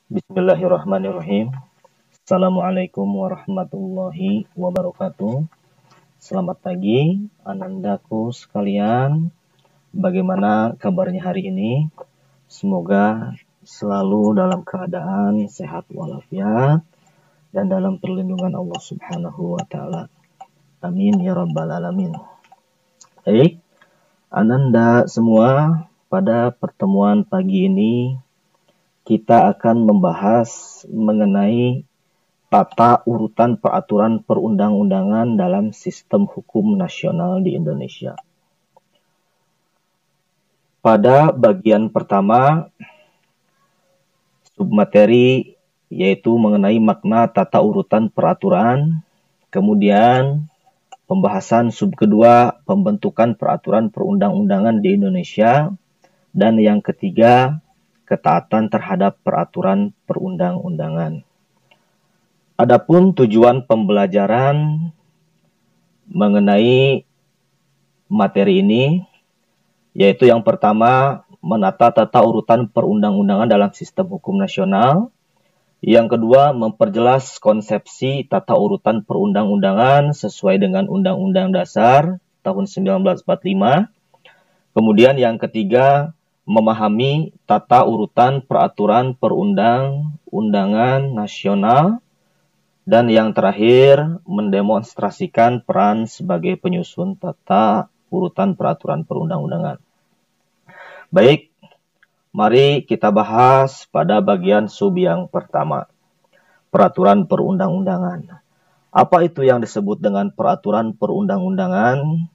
Bismillahirrahmanirrahim. Assalamualaikum warahmatullahi wabarakatuh. Selamat pagi, anandaku sekalian. Bagaimana kabarnya hari ini? Semoga selalu dalam keadaan sehat walafiat dan dalam perlindungan Allah Subhanahu wa taala. Amin ya rabbal alamin. Baik, ananda semua, pada pertemuan pagi ini kita akan membahas mengenai tata urutan peraturan perundang-undangan dalam sistem hukum nasional di Indonesia. Pada bagian pertama, submateri yaitu mengenai makna tata urutan peraturan, kemudian pembahasan sub kedua, pembentukan peraturan perundang-undangan di Indonesia, dan yang ketiga, ketaatan terhadap peraturan perundang-undangan. Adapun tujuan pembelajaran mengenai materi ini, yaitu yang pertama, menata tata urutan perundang-undangan dalam sistem hukum nasional. Yang kedua, memperjelas konsepsi tata urutan perundang-undangan sesuai dengan Undang-Undang Dasar tahun 1945. Kemudian yang ketiga, memahami tata urutan peraturan perundang-undangan nasional, dan yang terakhir mendemonstrasikan peran sebagai penyusun tata urutan peraturan perundang-undangan. Baik, mari kita bahas pada bagian sub yang pertama, peraturan perundang-undangan. Apa itu yang disebut dengan peraturan perundang-undangan?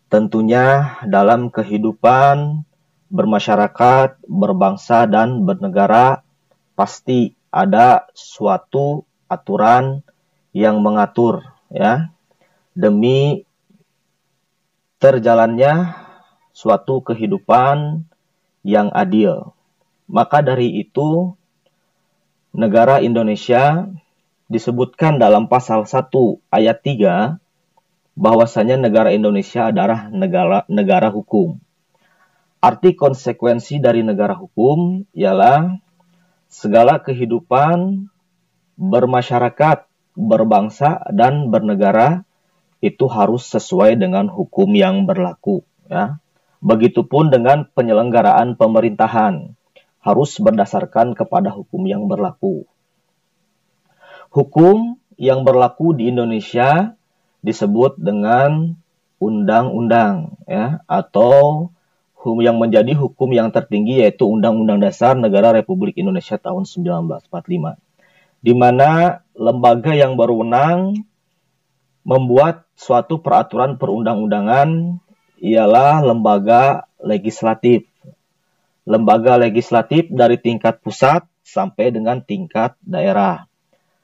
Tentunya dalam kehidupan bermasyarakat, berbangsa, dan bernegara pasti ada suatu aturan yang mengatur ya demi terjalannya suatu kehidupan yang adil. Maka dari itu negara Indonesia disebutkan dalam pasal 1 ayat 3 bahwasanya negara Indonesia adalah negara hukum. Arti konsekuensi dari negara hukum ialah segala kehidupan bermasyarakat, berbangsa, dan bernegara itu harus sesuai dengan hukum yang berlaku. Ya. Begitupun dengan penyelenggaraan pemerintahan, harus berdasarkan kepada hukum yang berlaku. Hukum yang berlaku di Indonesia disebut dengan undang-undang, ya, atau yang menjadi hukum yang tertinggi yaitu Undang-Undang Dasar Negara Republik Indonesia tahun 1945, di mana lembaga yang berwenang membuat suatu peraturan perundang-undangan ialah lembaga legislatif. Lembaga legislatif dari tingkat pusat sampai dengan tingkat daerah.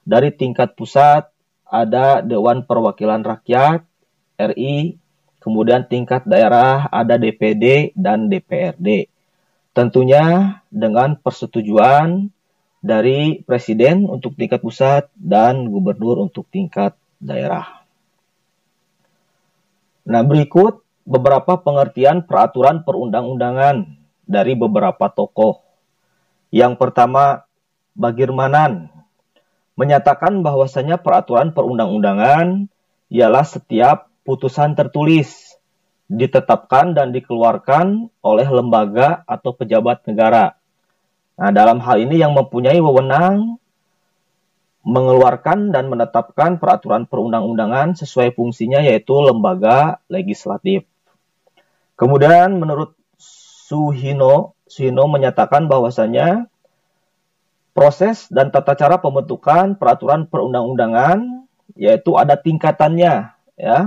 Dari tingkat pusat ada Dewan Perwakilan Rakyat RI, kemudian tingkat daerah ada DPD dan DPRD. Tentunya dengan persetujuan dari Presiden untuk tingkat pusat dan Gubernur untuk tingkat daerah. Nah, berikut beberapa pengertian peraturan perundang-undangan dari beberapa tokoh. Yang pertama, Bagirmanan menyatakan bahwasanya peraturan perundang-undangan ialah setiap putusan tertulis ditetapkan dan dikeluarkan oleh lembaga atau pejabat negara. Nah, dalam hal ini yang mempunyai wewenang mengeluarkan dan menetapkan peraturan perundang-undangan sesuai fungsinya yaitu lembaga legislatif. Kemudian menurut Suhino menyatakan bahwasanya proses dan tata cara pembentukan peraturan perundang-undangan yaitu ada tingkatannya, ya,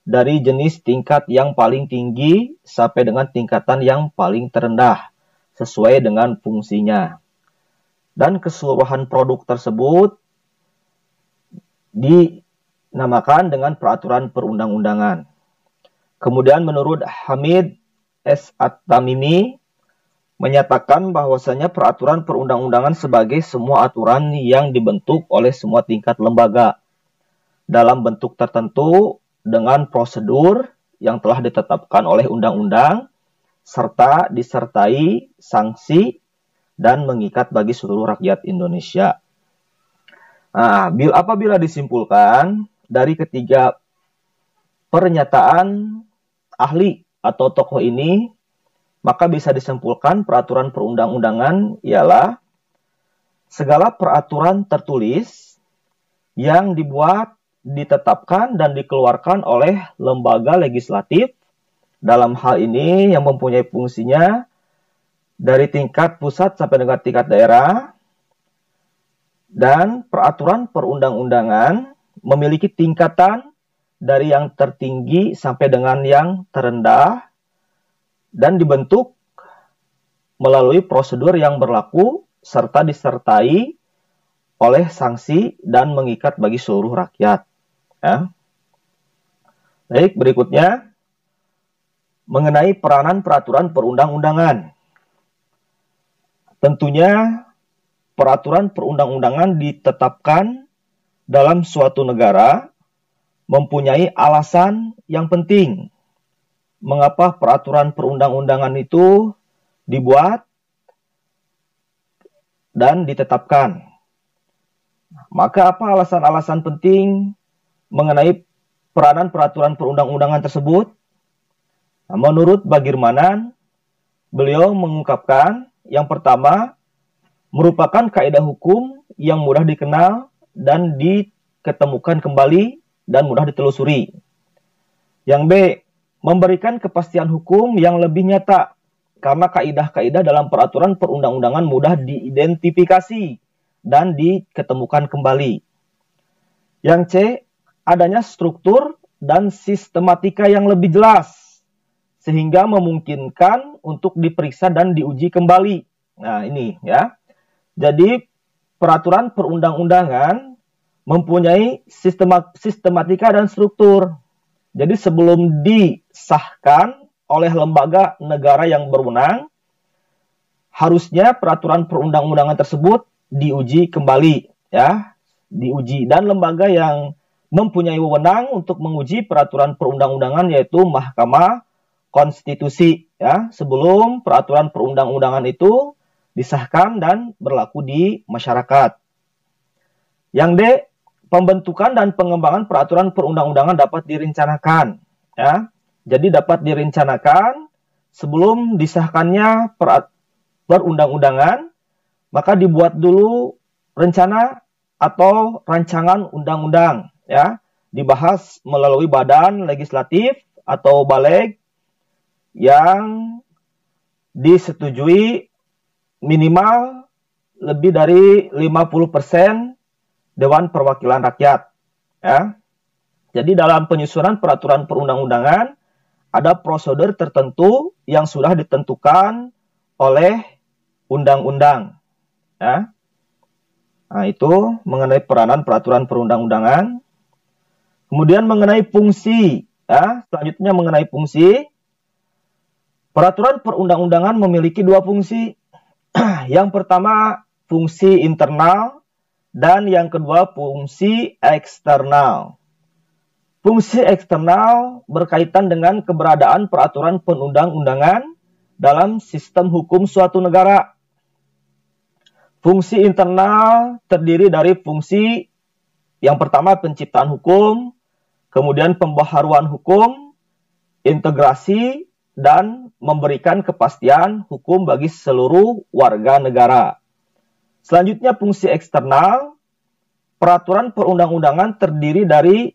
dari jenis tingkat yang paling tinggi sampai dengan tingkatan yang paling terendah sesuai dengan fungsinya. Dan keseluruhan produk tersebut dinamakan dengan peraturan perundang-undangan. Kemudian menurut Hamid S. At-Tamimi menyatakan bahwasanya peraturan perundang-undangan sebagai semua aturan yang dibentuk oleh semua tingkat lembaga dalam bentuk tertentu dengan prosedur yang telah ditetapkan oleh undang-undang serta disertai sanksi dan mengikat bagi seluruh rakyat Indonesia. Nah, apabila disimpulkan dari ketiga pernyataan ahli atau tokoh ini, maka bisa disimpulkan peraturan perundang-undangan ialah segala peraturan tertulis yang dibuat, ditetapkan, dan dikeluarkan oleh lembaga legislatif, dalam hal ini yang mempunyai fungsinya dari tingkat pusat sampai dengan tingkat daerah, dan peraturan perundang-undangan memiliki tingkatan dari yang tertinggi sampai dengan yang terendah dan dibentuk melalui prosedur yang berlaku serta disertai oleh sanksi dan mengikat bagi seluruh rakyat. Ya. Baik, berikutnya mengenai peranan peraturan perundang-undangan. Tentunya peraturan perundang-undangan ditetapkan dalam suatu negara mempunyai alasan yang penting. Mengapa peraturan perundang-undangan itu dibuat dan ditetapkan? Maka apa alasan-alasan penting mengenai peranan peraturan perundang-undangan tersebut? Nah, menurut Bagirmanan, beliau mengungkapkan yang pertama, merupakan kaidah hukum yang mudah dikenal dan diketemukan kembali dan mudah ditelusuri. Yang B, memberikan kepastian hukum yang lebih nyata karena kaidah-kaidah dalam peraturan perundang-undangan mudah diidentifikasi dan diketemukan kembali. Yang C, adanya struktur dan sistematika yang lebih jelas sehingga memungkinkan untuk diperiksa dan diuji kembali. Nah, ini ya. Jadi peraturan perundang-undangan mempunyai sistematika dan struktur. Jadi sebelum disahkan oleh lembaga negara yang berwenang, harusnya peraturan perundang-undangan tersebut diuji kembali, ya, diuji. Dan lembaga yang mempunyai wewenang untuk menguji peraturan perundang-undangan yaitu Mahkamah Konstitusi, ya, sebelum peraturan perundang-undangan itu disahkan dan berlaku di masyarakat. Yang D, pembentukan dan pengembangan peraturan perundang-undangan dapat direncanakan. Ya. Jadi dapat direncanakan sebelum disahkannya perundang-undangan, maka dibuat dulu rencana atau rancangan undang-undang. Ya. Dibahas melalui badan legislatif atau baleg yang disetujui minimal lebih dari 50% Dewan Perwakilan Rakyat. Ya. Jadi dalam penyusunan peraturan perundang-undangan ada prosedur tertentu yang sudah ditentukan oleh undang-undang. Ya. Nah, itu mengenai peranan peraturan perundang-undangan. Kemudian mengenai fungsi. Ya. Selanjutnya mengenai fungsi. Peraturan perundang-undangan memiliki dua fungsi. Yang pertama, fungsi internal, dan yang kedua, fungsi eksternal. Fungsi eksternal berkaitan dengan keberadaan peraturan perundang-undangan dalam sistem hukum suatu negara. Fungsi internal terdiri dari fungsi yang pertama, penciptaan hukum, kemudian pembaharuan hukum, integrasi, dan memberikan kepastian hukum bagi seluruh warga negara. Selanjutnya fungsi eksternal, peraturan perundang-undangan terdiri dari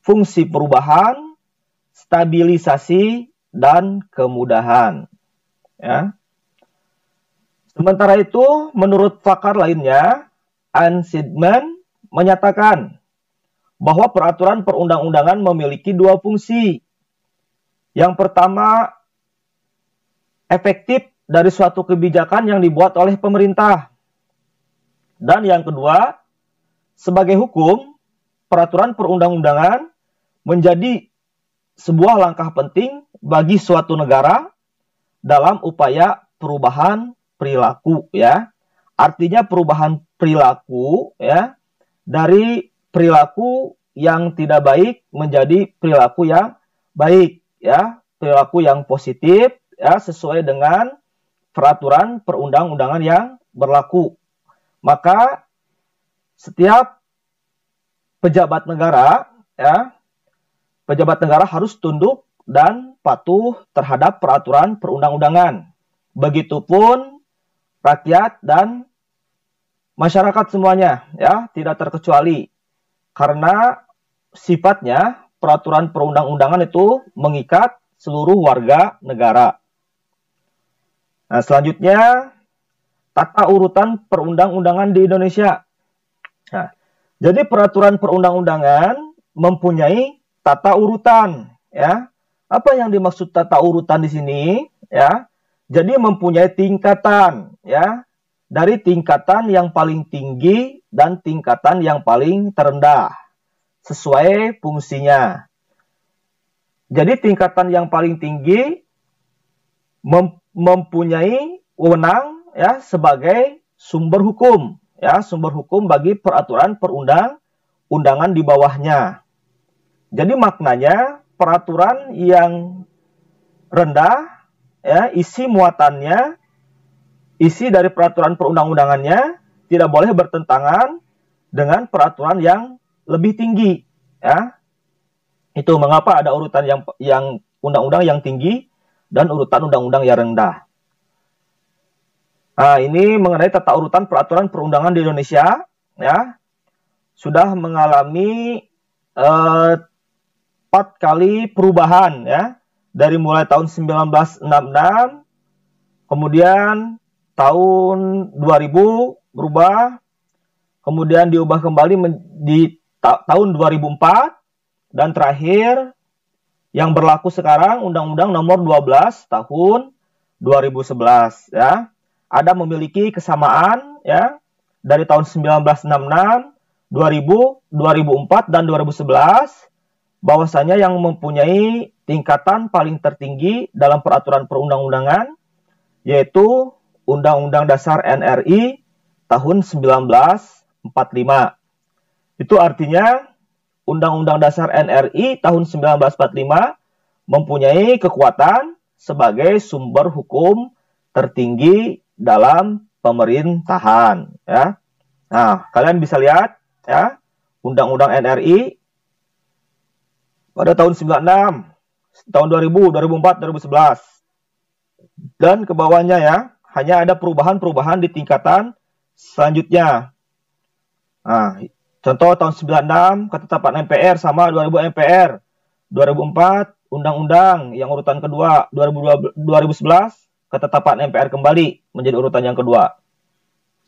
fungsi perubahan, stabilisasi, dan kemudahan. Ya. Sementara itu, menurut pakar lainnya, Ann Sidman menyatakan bahwa peraturan perundang-undangan memiliki dua fungsi. Yang pertama, efektif dari suatu kebijakan yang dibuat oleh pemerintah. Dan yang kedua, sebagai hukum, peraturan perundang-undangan menjadi sebuah langkah penting bagi suatu negara dalam upaya perubahan perilaku, ya. Artinya perubahan perilaku, ya, dari perilaku yang tidak baik menjadi perilaku yang baik, ya, perilaku yang positif, ya, sesuai dengan peraturan perundang-undangan yang berlaku. Maka setiap pejabat negara, ya, pejabat negara harus tunduk dan patuh terhadap peraturan perundang-undangan. Begitupun rakyat dan masyarakat semuanya, ya, tidak terkecuali. Karena sifatnya peraturan perundang-undangan itu mengikat seluruh warga negara. Nah, selanjutnya tata urutan perundang-undangan di Indonesia. Nah, jadi peraturan perundang-undangan mempunyai tata urutan, ya. Apa yang dimaksud tata urutan di sini, ya? Jadi mempunyai tingkatan, ya. Dari tingkatan yang paling tinggi dan tingkatan yang paling terendah sesuai fungsinya. Jadi tingkatan yang paling tinggi mempunyai wewenang, ya, sebagai sumber hukum, ya, sumber hukum bagi peraturan perundang-undangan di bawahnya. Jadi maknanya peraturan yang rendah, ya, isi muatannya, isi dari peraturan perundang-undangannya tidak boleh bertentangan dengan peraturan yang lebih tinggi, ya. Itu mengapa ada urutan yang undang-undang yang tinggi dan urutan undang-undang yang rendah. Nah, ini mengenai tata urutan peraturan perundangan di Indonesia, ya, sudah mengalami 4 kali perubahan, ya, dari mulai tahun 1966, kemudian tahun 2000 berubah, kemudian diubah kembali di tahun 2004, dan terakhir yang berlaku sekarang Undang-Undang Nomor 12 tahun 2011, ya. Ada memiliki kesamaan, ya, dari tahun 1966, 2000, 2004 dan 2011, bahwasanya yang mempunyai tingkatan paling tertinggi dalam peraturan perundang-undangan yaitu Undang-Undang Dasar NRI tahun 1945. Itu artinya Undang-Undang Dasar NRI tahun 1945 mempunyai kekuatan sebagai sumber hukum tertinggi dalam pemerintahan, ya. Nah, kalian bisa lihat, ya, Undang-Undang NRI pada tahun 96, tahun 2000, 2004, 2011. Dan ke bawahnya, ya, hanya ada perubahan-perubahan di tingkatan selanjutnya. Nah, contoh tahun 96 ketetapan MPR sama 2000 MPR. 2004 Undang-Undang yang urutan kedua, 2011 ketetapan MPR kembali menjadi urutan yang kedua.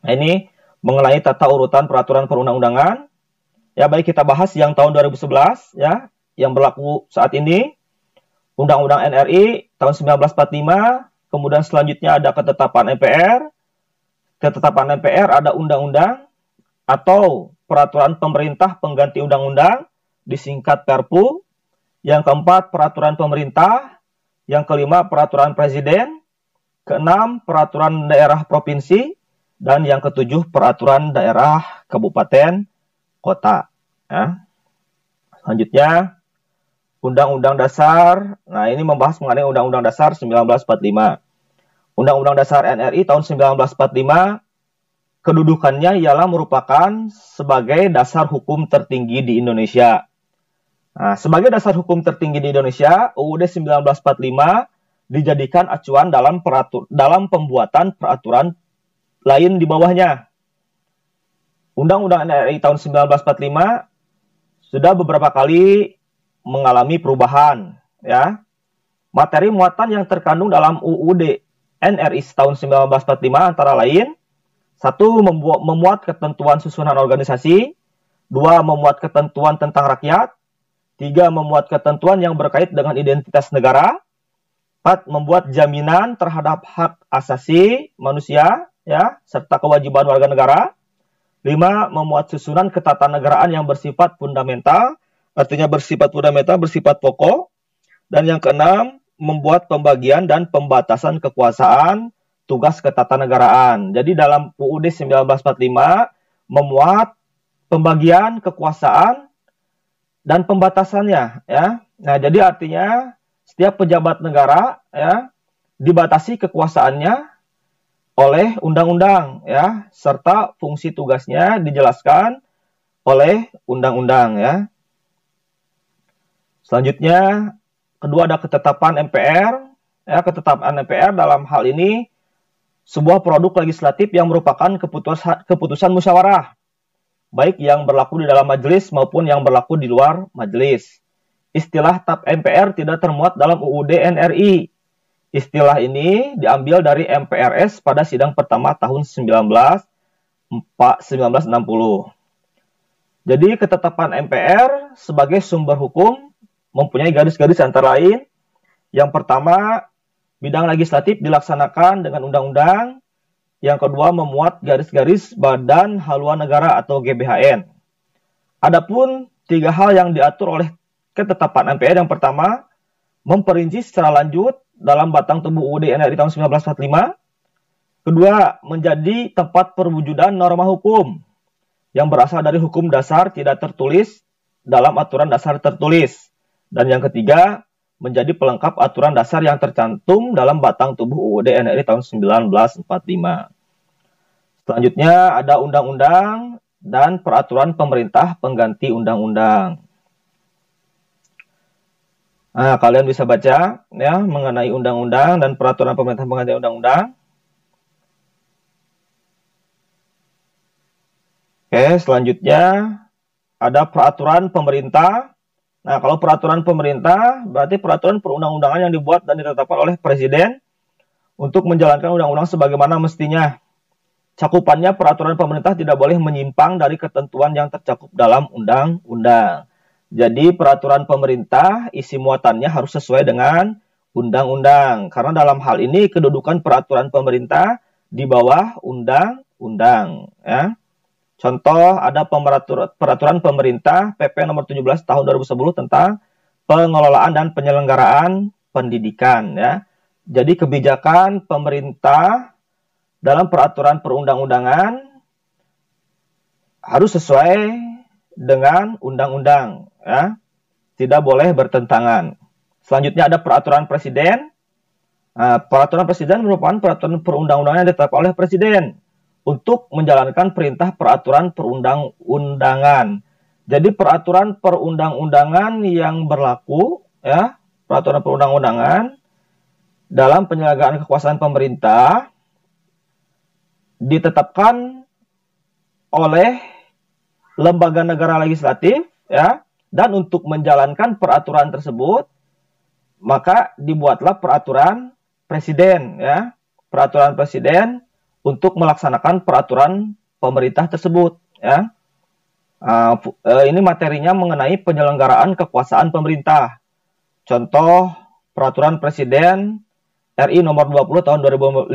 Nah, ini mengenai tata urutan peraturan perundang-undangan. Ya, baik kita bahas yang tahun 2011, ya, yang berlaku saat ini. Undang-Undang NRI tahun 1945, kemudian selanjutnya ada ketetapan MPR. Ketetapan MPR ada undang-undang atau peraturan pemerintah pengganti undang-undang, disingkat Perpu. Yang keempat, peraturan pemerintah. Yang kelima, peraturan presiden. Keenam, peraturan daerah provinsi. Dan yang ketujuh, peraturan daerah kabupaten kota. Ya. Selanjutnya, Undang-Undang Dasar. Nah, ini membahas mengenai Undang-Undang Dasar 1945. Undang-Undang Dasar NRI tahun 1945, kedudukannya ialah merupakan sebagai dasar hukum tertinggi di Indonesia. Nah, sebagai dasar hukum tertinggi di Indonesia, UUD 1945 dijadikan acuan dalam pembuatan peraturan lain di bawahnya. Undang-Undang NRI tahun 1945 sudah beberapa kali mengalami perubahan, ya. Materi muatan yang terkandung dalam UUD NRI tahun 1945 antara lain: 1. Memuat ketentuan susunan organisasi. 2. Memuat ketentuan tentang rakyat. 3. Memuat ketentuan yang berkait dengan identitas negara. 4. Membuat jaminan terhadap hak asasi manusia, ya, serta kewajiban warga negara. 5. Memuat susunan ketatanegaraan yang bersifat fundamental, artinya bersifat fundamental, bersifat pokok. Dan yang keenam, membuat pembagian dan pembatasan kekuasaan tugas ketatanegaraan. Jadi dalam UUD 1945 memuat pembagian kekuasaan dan pembatasannya, ya. Nah, jadi artinya setiap pejabat negara, ya, dibatasi kekuasaannya oleh undang-undang ya, serta fungsi tugasnya dijelaskan oleh undang-undang ya. Selanjutnya, kedua ada ketetapan MPR. Ya, ketetapan MPR dalam hal ini sebuah produk legislatif yang merupakan keputusan musyawarah, baik yang berlaku di dalam majelis maupun yang berlaku di luar majelis. Istilah TAP MPR tidak termuat dalam UUD NRI. Istilah ini diambil dari MPRS pada sidang pertama tahun 1960. Jadi ketetapan MPR sebagai sumber hukum mempunyai garis-garis antara lain. Yang pertama, bidang legislatif dilaksanakan dengan undang-undang. Yang kedua, memuat garis-garis Badan Haluan Negara atau GBHN. Adapun tiga hal yang diatur oleh ketetapan MPR. Yang pertama, memperinci secara lanjut dalam batang tubuh UUD NRI tahun 1945. Kedua, menjadi tempat perwujudan norma hukum yang berasal dari hukum dasar tidak tertulis dalam aturan dasar tertulis. Dan yang ketiga, menjadi pelengkap aturan dasar yang tercantum dalam batang tubuh UUD NRI tahun 1945. Selanjutnya ada undang-undang dan peraturan pemerintah pengganti undang-undang. Nah, kalian bisa baca ya mengenai undang-undang dan peraturan pemerintah pengganti undang-undang. Oke, selanjutnya ada peraturan pemerintah. Nah, kalau peraturan pemerintah berarti peraturan perundang-undangan yang dibuat dan ditetapkan oleh Presiden untuk menjalankan undang-undang sebagaimana mestinya. Cakupannya peraturan pemerintah tidak boleh menyimpang dari ketentuan yang tercakup dalam undang-undang. Jadi peraturan pemerintah isi muatannya harus sesuai dengan undang-undang. Karena dalam hal ini kedudukan peraturan pemerintah di bawah undang-undang. Ya. Contoh ada peraturan pemerintah PP nomor 17 tahun 2010 tentang pengelolaan dan penyelenggaraan pendidikan. Ya. Jadi kebijakan pemerintah dalam peraturan perundang-undangan harus sesuai dengan undang-undang. Ya, tidak boleh bertentangan. Selanjutnya ada peraturan presiden. Nah, peraturan presiden merupakan peraturan perundang-undangan yang ditetapkan oleh presiden untuk menjalankan perintah peraturan perundang-undangan. Jadi peraturan perundang-undangan yang berlaku, ya, peraturan perundang-undangan dalam penyelenggaraan kekuasaan pemerintah ditetapkan oleh lembaga negara legislatif, ya. Dan untuk menjalankan peraturan tersebut, maka dibuatlah peraturan presiden, ya, peraturan presiden untuk melaksanakan peraturan pemerintah tersebut, ya. Ini materinya mengenai penyelenggaraan kekuasaan pemerintah. Contoh peraturan presiden RI nomor 20 tahun 2015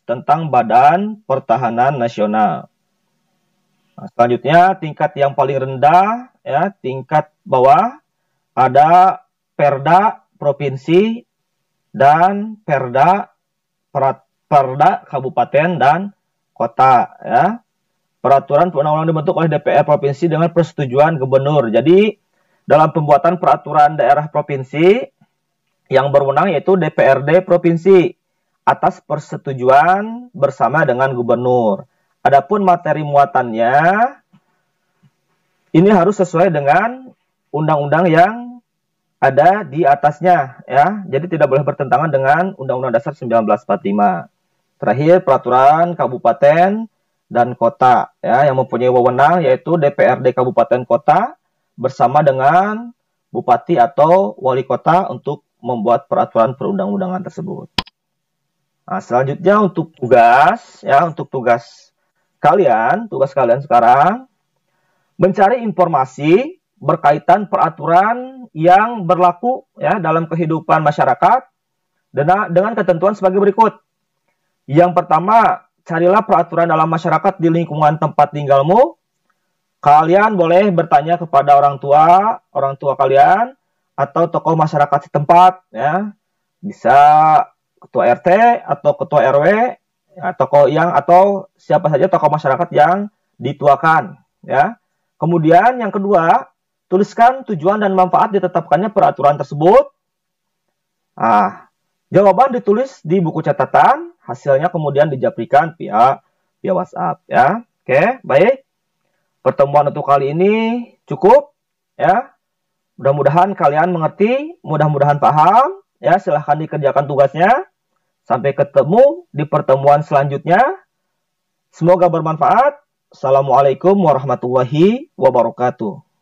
tentang Badan Pertahanan Nasional. Nah, selanjutnya tingkat yang paling rendah, ya, tingkat bawah ada Perda provinsi dan Perda kabupaten dan kota. Ya. Peraturan perundang-undangan dibentuk oleh DPR provinsi dengan persetujuan gubernur. Jadi dalam pembuatan peraturan daerah provinsi yang berwenang yaitu DPRD provinsi atas persetujuan bersama dengan gubernur. Adapun materi muatannya ini harus sesuai dengan undang-undang yang ada di atasnya, ya. Jadi tidak boleh bertentangan dengan Undang-Undang Dasar 1945. Terakhir peraturan kabupaten dan kota, ya, yang mempunyai wewenang yaitu DPRD kabupaten kota bersama dengan bupati atau wali kota untuk membuat peraturan perundang-undangan tersebut. Nah, selanjutnya untuk tugas, ya, untuk tugas kalian sekarang mencari informasi berkaitan peraturan yang berlaku, ya, dalam kehidupan masyarakat dengan ketentuan sebagai berikut. Yang pertama, carilah peraturan dalam masyarakat di lingkungan tempat tinggalmu. Kalian boleh bertanya kepada orang tua kalian atau tokoh masyarakat setempat, ya. Bisa ketua RT atau ketua RW, ya, atau siapa saja tokoh masyarakat yang dituakan, ya. Kemudian yang kedua, tuliskan tujuan dan manfaat ditetapkannya peraturan tersebut. Jawaban ditulis di buku catatan hasilnya kemudian dijaprikan via WhatsApp ya. Oke, baik. Pertemuan untuk kali ini cukup ya. Mudah-mudahan kalian mengerti, mudah-mudahan paham ya. Silahkan dikerjakan tugasnya. Sampai ketemu di pertemuan selanjutnya. Semoga bermanfaat. Assalamualaikum warahmatullahi wabarakatuh.